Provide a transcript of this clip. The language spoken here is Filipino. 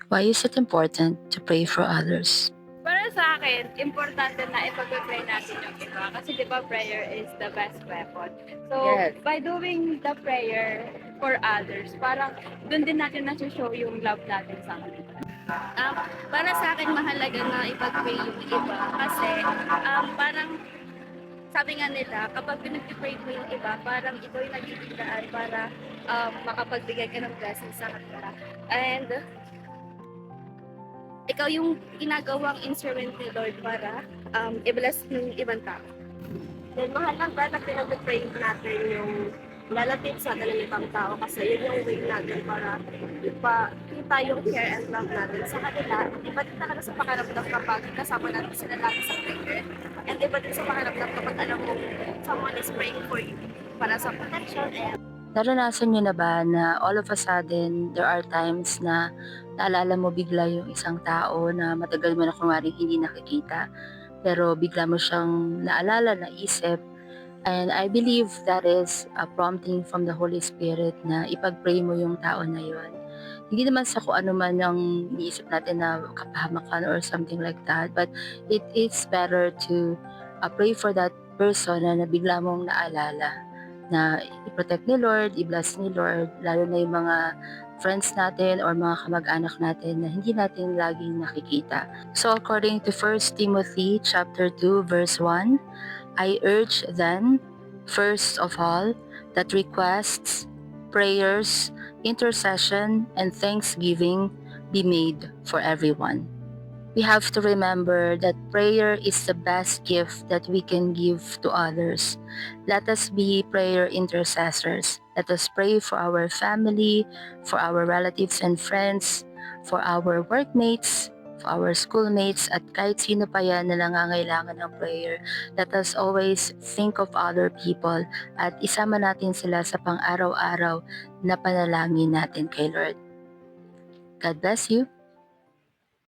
Why is it important to pray for others? Para sa akin, importante na ipag-pray natin yung iba kasi 'di ba prayer is the best weapon. So, Yes. by doing the prayer for others, parang dun din natin naso-show yung love natin sa kanila. Um, para sa akin mahalaga na ipag-pray yung iba kasi parang sabi nga nila kapag pinag-pray mo yung iba, parang ikaw yung nagiging daan para makapagbigay ka ng blessing sa kanila. And ikaw yung ginagawang instrument ni Lord para i-bless ng ibang tao. Then mahalaga na pinag-pray natin yung lalapit sa atin ng ibang tao kasi yun yung way natin para ipakita yung care and love natin sa kanila. Iba din talaga sa pakiramdam kapag kasama natin sila lagi sa prayer. And iba din sa pakiramdam kapag alam mo someone is praying for you para sa protection and Naranasan niyo na ba na all of a sudden, there are times na naalala mo bigla yung isang tao na matagal mo na kunwaring hindi nakikita, pero bigla mo siyang naalala, naisip, and I believe that is a prompting from the Holy Spirit na ipag-pray mo yung tao na yun. Hindi naman sa kung ano man ang iniisip natin na kapahamakan or something like that, but it is better to pray for that person na bigla mong naalala na i-protect ni Lord, i-bless ni Lord, lalo na yung mga friends natin or mga kamag-anak natin na hindi natin laging nakikita. So according to 1 Timothy chapter 2 verse 1, I urge then, first of all, that requests, prayers, intercession, and thanksgiving be made for everyone. We have to remember that prayer is the best gift that we can give to others. Let us be prayer intercessors. Let us pray for our family, for our relatives and friends, for our workmates, for our schoolmates, at kahit sino pa yan na nangangailangan ng prayer. Let us always think of other people at isama natin sila sa pang-araw-araw na panalangin natin kay Lord. God bless you.